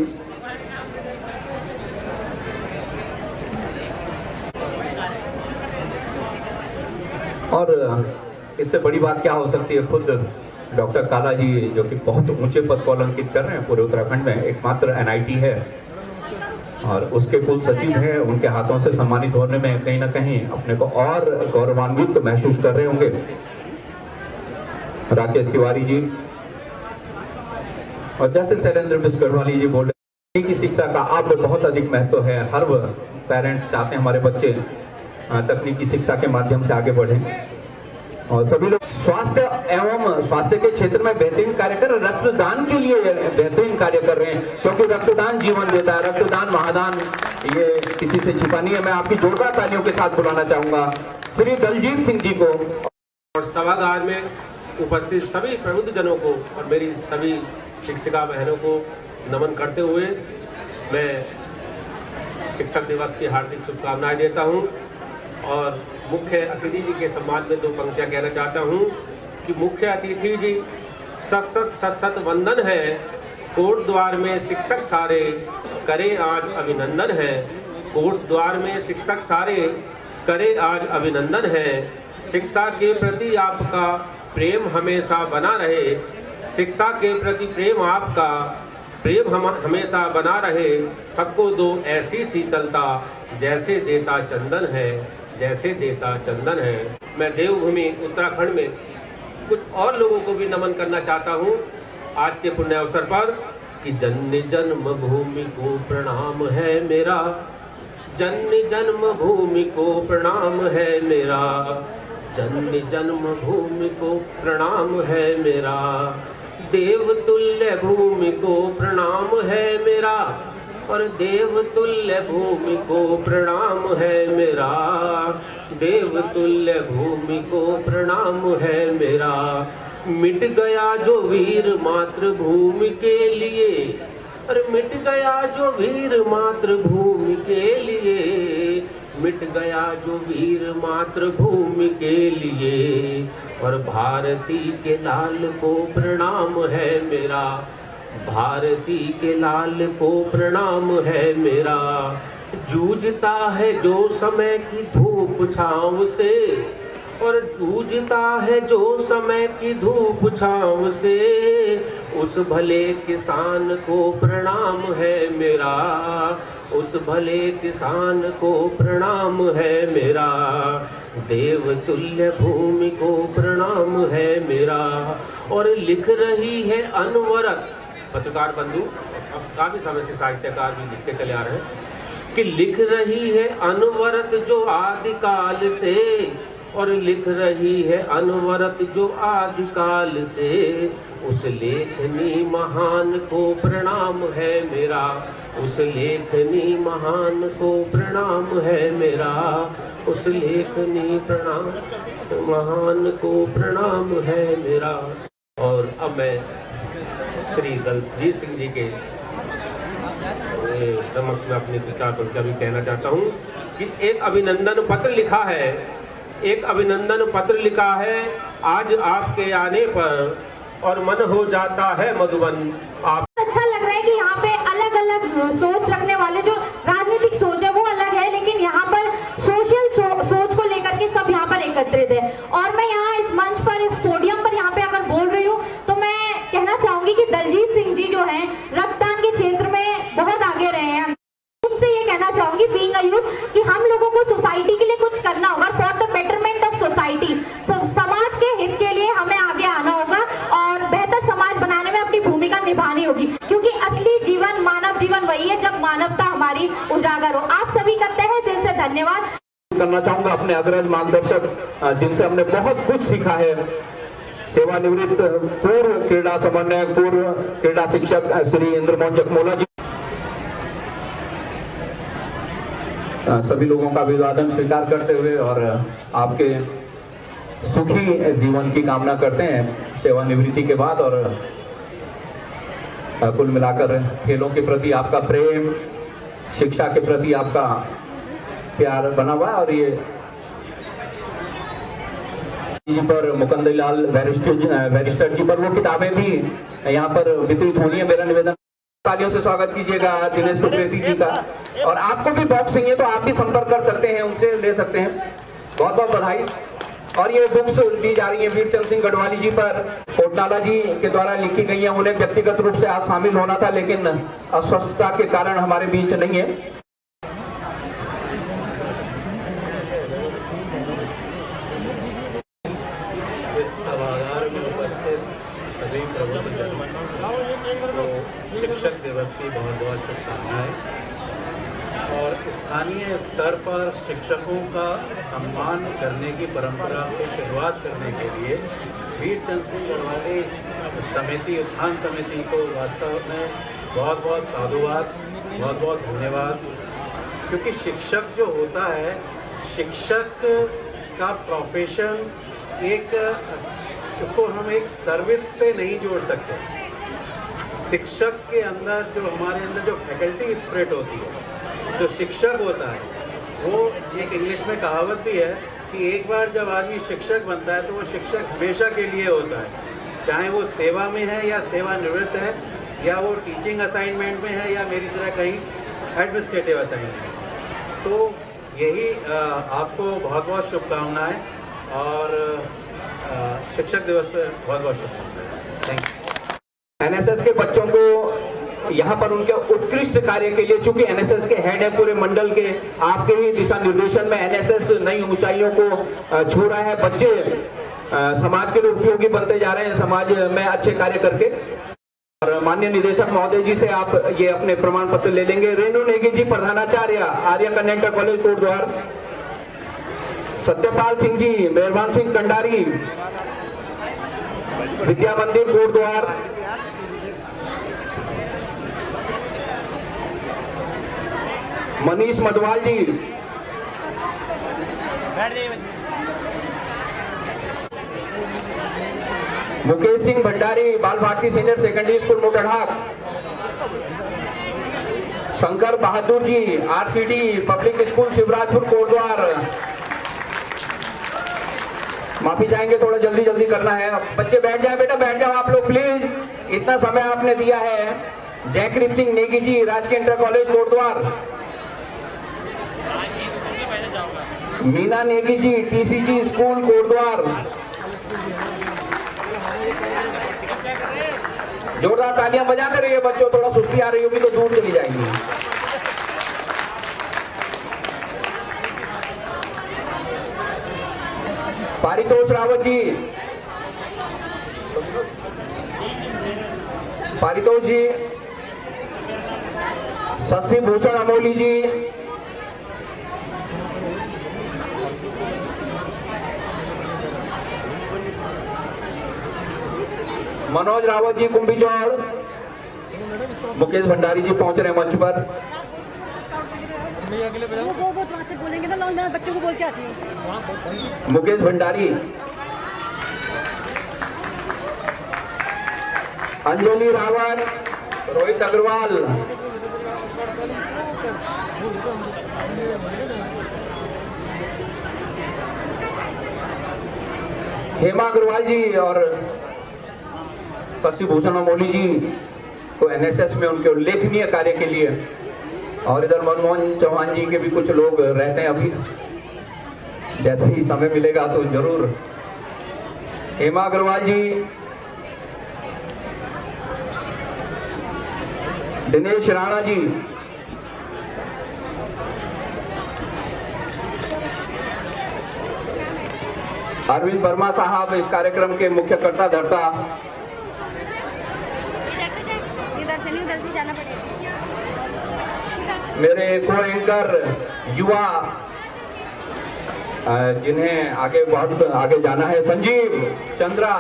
और इससे बड़ी बात क्या हो सकती है। खुद डॉक्टर काला जी जो कि बहुत ऊंचे पद को अलंकित कर रहे हैं पूरे उत्तराखंड में, एकमात्र NIT है और उसके कुल सचिव हैं, उनके हाथों से सम्मानित होने में कहीं ना कहीं अपने को और गौरवान्वित तो महसूस कर रहे होंगे। राकेश तिवारी जी और जैसे शैलेंद्र बिस्क गढ़वाली जी बोल रहे हैं कि शिक्षा का अब बहुत अधिक महत्व है। हर पेरेंट्स चाहते हैं हमारे बच्चे तकनीकी शिक्षा के माध्यम से आगे बढ़े और सभी लोग स्वास्थ्य एवं स्वास्थ्य के क्षेत्र में बेहतरीन कार्य कर, रक्तदान के लिए बेहतरीन कार्य कर रहे हैं, क्योंकि रक्तदान जीवन देता है। रक्तदान महादान ये किसी से छिपा नहीं है। मैं आपकी जोरदार तालियों के साथ बुलाना चाहूंगा श्री दलजीत सिंह जी को। और सभागार में उपस्थित सभी प्रबुद्ध जनों को और मेरी सभी शिक्षिका बहनों को नमन करते हुए मैं शिक्षक दिवस की हार्दिक शुभकामनाएं देता हूं और मुख्य अतिथि जी के सम्मान में 2 पंक्तियां कहना चाहता हूं कि मुख्य अतिथि जी सत वंदन है, कोट द्वार में शिक्षक सारे करे आज अभिनंदन है। कोट द्वार में शिक्षक सारे करे आज अभिनंदन है। शिक्षा के प्रति आपका प्रेम हमेशा बना रहे, शिक्षा के प्रति प्रेम आपका प्रेम हमेशा बना रहे। सबको दो ऐसी शीतलता जैसे देता चंदन है, जैसे देता चंदन है। मैं देवभूमि उत्तराखंड में कुछ और लोगों को भी नमन करना चाहता हूँ आज के पुण्य अवसर पर कि जन्म जन्म भूमि को प्रणाम है मेरा, जन्म जन्म भूमि को प्रणाम है मेरा, जन्म जन्म भूमि को प्रणाम है मेरा। देवतुल्य भूमि को प्रणाम है मेरा और देवतुल्य भूमि को प्रणाम है मेरा, देवतुल्य भूमि को प्रणाम है मेरा। मिट गया जो वीर मातृभूमि के लिए, और मिट गया जो वीर मातृभूमि के लिए, मिट गया जो वीर मातृभूमि के लिए। और भारती के लाल को प्रणाम है मेरा, भारती के लाल को प्रणाम है मेरा। जूझता है जो समय की धूप छाँव से, और जूझता है जो समय की धूप छाँव से, उस भले किसान को प्रणाम है मेरा, उस भले किसान को प्रणाम है मेरा। देवतुल्य भूमि को प्रणाम है मेरा। और लिख रही है अनवरत पत्रकार बंधु, अब काफी समय से साहित्यकार भी लिखते चले आ रहे हैं कि लिख रही है अनवरत जो आदिकाल से, और लिख रही है अनवरत जो आदिकाल से। उस लेखनी महान को प्रणाम है मेरा, उस लेखनी महान को प्रणाम है मेरा, उस लेखनी प्रणाम महान को प्रणाम है मेरा। और अब मैं श्री दलजीत सिंह जी के समक्ष में अपने विचार पंक्तियां भी कहना चाहता हूं कि एक अभिनंदन पत्र लिखा है, एक अभिनंदन पत्र लिखा है आज आपके आने पर, और मन हो जाता है मधुबन। आप अच्छा लग रहा है कि यहाँ पे अलग अलग सोच रखने वाले, जो राजनीतिक सोच है वो अलग है, लेकिन यहाँ पर सोशल सोच को लेकर के सब यहाँ पर एकत्रित है। और मैं यहाँ इस मंच पर, इस पोडियम पर यहाँ पे अगर बोल रही हूँ तो मैं कहना चाहूंगी कि दलजीत सिंह जी जो है रक्तदान के क्षेत्र में बहुत आगे रहे हैं। उनसे ये कहना चाहूंगी बीइंग अ यूथ कि हम लोगों को सोसाइटी के लिए कुछ करना होगा, for the betterment of society. समाज के हित के लिए हमें आगे आना होगा और बेहतर समाज बनाने में अपनी भूमिका निभानी होगी, क्योंकि असली जीवन मानव जीवन वही है जब मानवता हमारी उजागर हो। आप सभी करते हैं दिल से धन्यवाद करना चाहूंगा अपने अग्रज मार्गदर्शक जिनसे हमने बहुत कुछ सीखा है, सेवानिवृत्त पूर्व क्रीड़ा समन्वयक, पूर्व क्रीड़ा शिक्षक श्री इंद्रमोहन जगमोला जी। सभी लोगों का अभिवादन स्वीकार करते हुए और आपके सुखी जीवन की कामना करते हैं सेवानिवृत्ति के बाद। और कुल मिलाकर खेलों के प्रति आपका प्रेम, शिक्षा के प्रति आपका प्यार बना हुआ है और जी पर मुकंदलाल बैरिस्टर जी पर वो किताबें भी यहाँ पर वितरित होनी है। मेरा निवेदन, तालियों से स्वागत कीजिएगा दिनेश कुकरेती जी का। और आपको भी बुक्स चाहिए तो आप भी संपर्क कर सकते हैं, उनसे ले सकते हैं। बहुत बहुत बधाई। और ये बुक्स दी जा रही है वीर चंद सिंह गढ़वाली जी पर, कोटनाला जी के द्वारा लिखी गई है। उन्हें व्यक्तिगत रूप से आज शामिल होना था, लेकिन अस्वस्थता के कारण हमारे बीच नहीं है। सभी प्रबुद्धजन को शिक्षक दिवस की बहुत बहुत शुभकामनाएं। और स्थानीय स्तर पर शिक्षकों का सम्मान करने की परंपरा को शुरुआत करने के लिए वीर चंद सिंह गढ़वाली समिति, उत्थान समिति को वास्तव में बहुत बहुत साधुवाद, बहुत बहुत धन्यवाद। क्योंकि शिक्षक जो होता है, शिक्षक का प्रोफेशन उसको हम एक सर्विस से नहीं जोड़ सकते। शिक्षक के अंदर जो हमारे अंदर जो फैकल्टी स्पिरिट होती है, जो शिक्षक होता है, वो एक इंग्लिश में कहावत भी है कि एक बार जब आदमी शिक्षक बनता है तो वो शिक्षक हमेशा के लिए होता है, चाहे वो सेवा में है या सेवानिवृत्त है, या वो टीचिंग असाइनमेंट में है या मेरी तरह कहीं एडमिनिस्ट्रेटिव असाइनमेंट। तो यही आपको बहुत बहुत शुभकामनाएं और शिक्षक दिवस पर बहुत बहुत शुभकामनाएं। Thank you. एनएसएस के बच्चों को यहाँ पर उनके उत्कृष्ट कार्य के लिए, चूंकि एनएसएस के हेड है पूरे मंडल के, आपके ही दिशा निर्देशन में एनएसएस नई ऊंचाइयों को छू रहा है। बच्चे समाज के लिए उपयोगी बनते जा रहे हैं, समाज में अच्छे कार्य करके। और माननीय निदेशक महोदय जी से आप ये अपने प्रमाण पत्र ले लेंगे। रेणु नेगी जी प्रधानाचार्य, आर्य कन्या कॉलेज कोटद्वार। सत्यपाल सिंह जी, मेहरबान सिंह कंडारी, विद्या मंदिर कोटद्वार। मनीष मधवाल जी, Mukesh Singh Bhandari, Bal Bharati senior secondary school Motarhat. Shankar Bahadur ji, RCD public school Shivrajpur Kotdwar. माफी चाहेंगे, थोड़ा जल्दी जल्दी करना है। बच्चे बैठ जाए, बेटा बैठ जाओ आप लोग प्लीज, इतना समय आपने दिया है। जयकृत सिंह नेगी जी, राजकीय inter college Kotdwar. Meena Negi ji, TCG school Kotdwar. जोरदार तालियां बजाते रहिए बच्चों, थोड़ा सुस्ती आ रही होगी तो दूर चली जाएंगी। पारितोष रावत जी, पारितोष जी। शशि भूषण अमोली जी, मनोज रावत जी कुंभीचौड़। मुकेश भंडारी जी पहुंच रहे हैं मंच पर। वो वहाँ से बोलेंगे ना, मैं बच्चों को बोल के आती हूँ। मुकेश भंडारी, अंजलि रावत, रोहित अग्रवाल, हेमा अग्रवाल जी और शशि भूषण अमोली जी को एनएसएस में उनके उल्लेखनीय कार्य के लिए। और इधर मनमोहन चौहान जी के भी कुछ लोग रहते हैं अभी, जैसे ही समय मिलेगा तो जरूर। हेमा अग्रवाल जी, दिनेश राणा जी, अरविंद वर्मा साहब इस कार्यक्रम के मुख्य कर्ता धर्ता। मेरे को एंकर युवा जिन्हें आगे बहुत आगे जाना है, संजीव चंद्रा,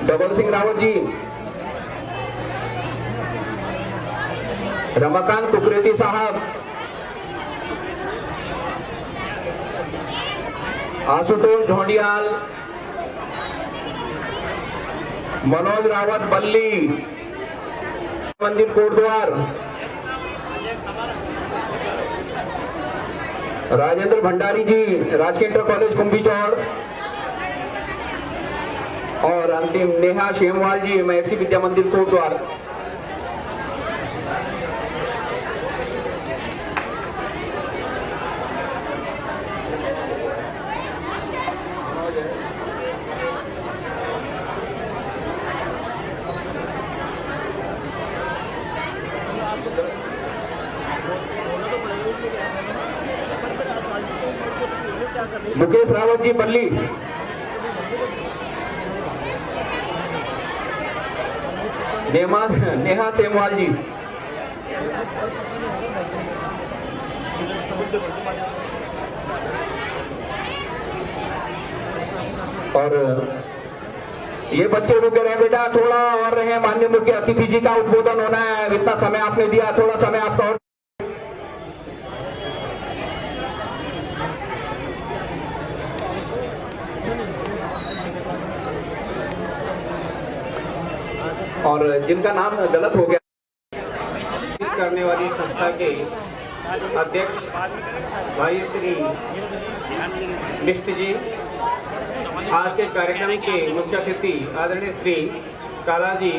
डबल सिंह रावत जी, रमाकांत कुकरेती साहब, आशुतोष ढोंडियाल, मनोज रावत बल्ली, मंदिर कोटद्वार, राजेंद्र भंडारी जी, राजकीय इंटर कॉलेज कुंभी चौड़। और अंतिम नेहा शेमवाल जी, महर्षि विद्या मंदिर कोटद्वार। मुकेश रावत जी बल्ली। नेहा सेमवाल जी। और ये बच्चे रुके रहे बेटा, थोड़ा और रहे। माननीय मुख्य अतिथि जी का उद्बोधन होना है, इतना समय आपने दिया, थोड़ा समय आपका और जिनका नाम गलत हो गया। करने वाली संस्था के अध्यक्ष भाई श्री बिष्ट जी, आज के कार्यक्रम के मुख्य अतिथि आदरणीय श्री काला जी,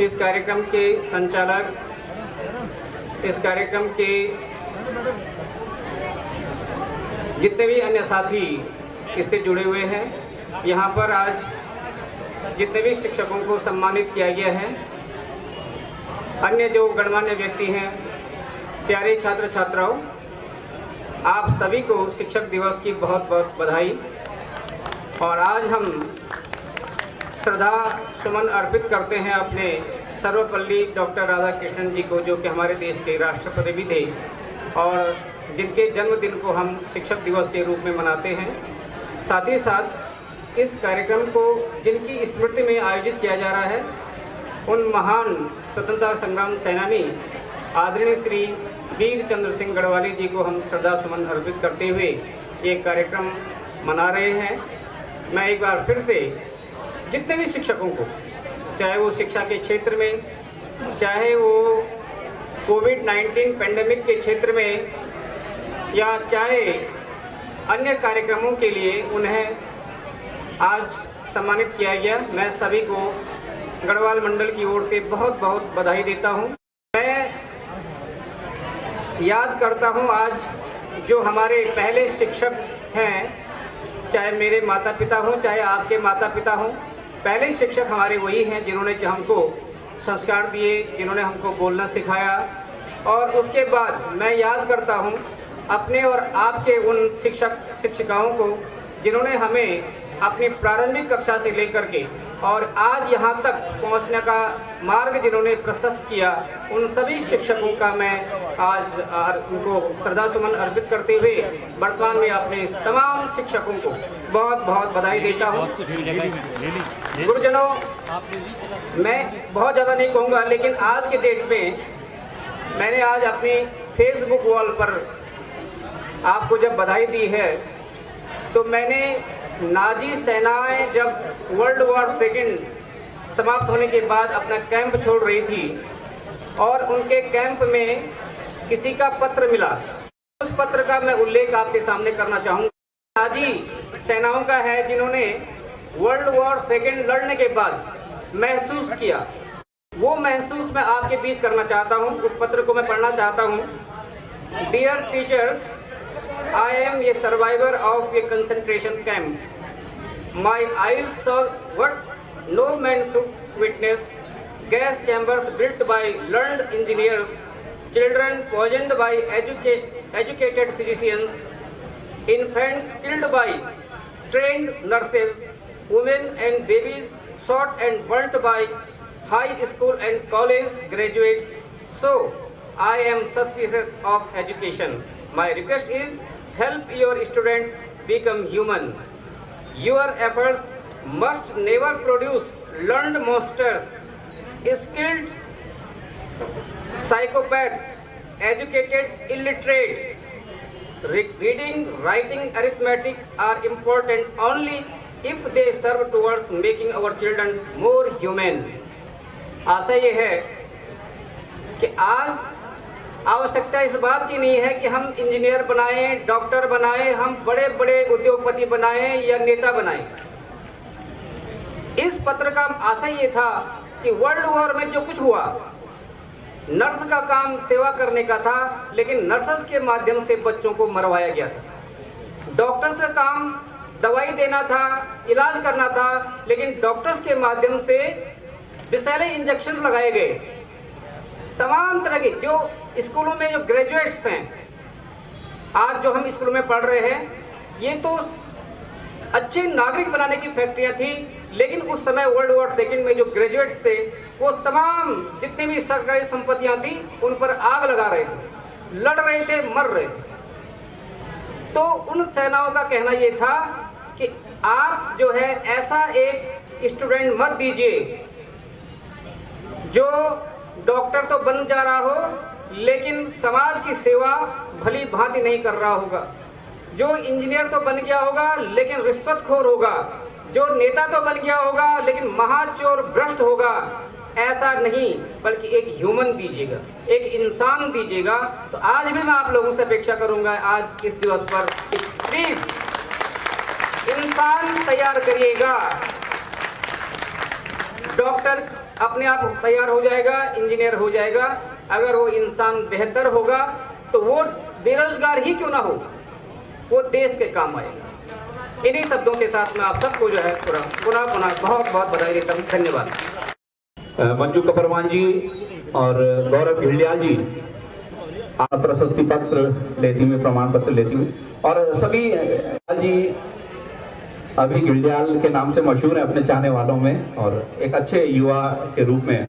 इस कार्यक्रम के संचालक, इस कार्यक्रम के जितने भी अन्य साथी इससे जुड़े हुए हैं, यहाँ पर आज जितने भी शिक्षकों को सम्मानित किया गया है, अन्य जो गणमान्य व्यक्ति हैं, प्यारे छात्र छात्राओं, आप सभी को शिक्षक दिवस की बहुत बहुत बधाई। और आज हम श्रद्धा सुमन अर्पित करते हैं अपने सर्वपल्ली डॉक्टर राधाकृष्णन जी को, जो कि हमारे देश के राष्ट्रपति भी थे और जिनके जन्मदिन को हम शिक्षक दिवस के रूप में मनाते हैं। साथ ही साथ इस कार्यक्रम को जिनकी स्मृति में आयोजित किया जा रहा है, उन महान स्वतंत्रता संग्राम सेनानी आदरणीय श्री वीर चंद्र सिंह गढ़वाली जी को हम श्रद्धा सुमन अर्पित करते हुए ये कार्यक्रम मना रहे हैं। मैं एक बार फिर से जितने भी शिक्षकों को, चाहे वो शिक्षा के क्षेत्र में, चाहे वो कोविड-19 पैंडेमिक के क्षेत्र में, या चाहे अन्य कार्यक्रमों के लिए उन्हें आज सम्मानित किया गया, मैं सभी को गढ़वाल मंडल की ओर से बहुत बहुत बधाई देता हूं। मैं याद करता हूं आज जो हमारे पहले शिक्षक हैं, चाहे मेरे माता पिता हों, चाहे आपके माता पिता हों, पहले शिक्षक हमारे वही हैं जिन्होंने हमको संस्कार दिए, जिन्होंने हमको बोलना सिखाया। और उसके बाद मैं याद करता हूं अपने और आपके उन शिक्षक शिक्षिकाओं को जिन्होंने हमें अपनी प्रारंभिक कक्षा से लेकर के और आज यहाँ तक पहुँचने का मार्ग जिन्होंने प्रशस्त किया, उन सभी शिक्षकों का मैं आज उनको श्रद्धा सुमन अर्पित करते हुए वर्तमान में अपने तमाम शिक्षकों को बहुत बहुत बधाई देता हूँ। गुरुजनों, मैं बहुत ज़्यादा नहीं कहूँगा, लेकिन आज के डेट में मैंने आज अपनी फेसबुक वॉल पर आपको जब बधाई दी है, तो मैंने नाजी सेनाएं जब वर्ल्ड वॉर सेकेंड समाप्त होने के बाद अपना कैंप छोड़ रही थी और उनके कैंप में किसी का पत्र मिला, उस पत्र का मैं उल्लेख आपके सामने करना चाहूँगा। नाजी सेनाओं का है जिन्होंने वर्ल्ड वॉर सेकेंड लड़ने के बाद महसूस किया, वो महसूस मैं आपके बीच करना चाहता हूँ। उस पत्र को मैं पढ़ना चाहता हूँ। Dear teachers, I am a survivor of a concentration camp. My eyes saw what no man should witness: gas chambers built by learned engineers, children poisoned by educated physicians, infants killed by trained nurses, women and babies shot and burnt by high school and college graduates. So, I am suspicious of education. My request is, help your students become human. Your efforts must never produce learned monsters, skilled psychopaths, educated illiterates. Reading, writing, arithmetic are important only if they serve towards making our children more human. आशा ये है कि आज आवश्यकता इस बात की नहीं है कि हम इंजीनियर बनाएं, डॉक्टर बनाएं, हम बड़े बड़े उद्योगपति बनाएं या नेता बनाएं। इस पत्र का आशय ये था कि वर्ल्ड वॉर में जो कुछ हुआ, नर्स का काम सेवा करने का था, लेकिन नर्सेस के माध्यम से बच्चों को मरवाया गया था। डॉक्टर्स का काम दवाई देना था, इलाज करना था, लेकिन डॉक्टर्स के माध्यम से विषैले इंजेक्शन लगाए गए। तमाम तरह के जो स्कूलों में जो ग्रेजुएट्स हैं, आज जो हम स्कूलों में पढ़ रहे हैं, ये तो अच्छे नागरिक बनाने की फैक्ट्रियां थी, लेकिन उस समय वर्ल्ड वॉर सेकेंड में जो ग्रेजुएट्स थे वो तमाम जितनी भी सरकारी संपत्तियां थी उन पर आग लगा रहे थे, लड़ रहे थे, मर रहे थे। तो उन सेनाओं का कहना ये था कि आप जो है ऐसा एक स्टूडेंट मत दीजिए जो डॉक्टर तो बन जा रहा हो लेकिन समाज की सेवा भली भांति नहीं कर रहा होगा, जो इंजीनियर तो बन गया होगा लेकिन रिश्वतखोर होगा, जो नेता तो बन गया होगा लेकिन महाचोर भ्रष्ट होगा। ऐसा नहीं, बल्कि एक ह्यूमन दीजिएगा, एक इंसान दीजिएगा। तो आज भी मैं आप लोगों से अपेक्षा करूंगा, आज इस दिवस पर प्लीज इंसान तैयार करिएगा। डॉक्टर अपने आप तैयार हो जाएगा, इंजीनियर हो जाएगा, अगर वो इंसान बेहतर होगा तो वो बेरोजगार ही क्यों ना हो, वो देश के काम आएगा। इन्हीं शब्दों के साथ मैं आप सबको जो है पुनः बहुत बहुत बधाई देता हूँ। धन्यवाद। मंजू कपरवान जी और गौरव घिल्डियाल जी प्रशस्ति पत्र लेती हुई, प्रमाण पत्र लेती हुई, और सभी जी अभी घिल्डियाल के नाम से मशहूर है अपने चाहने वालों में और एक अच्छे युवा के रूप में।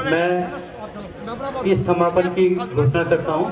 मैं इस समापन की घोषणा करता हूं।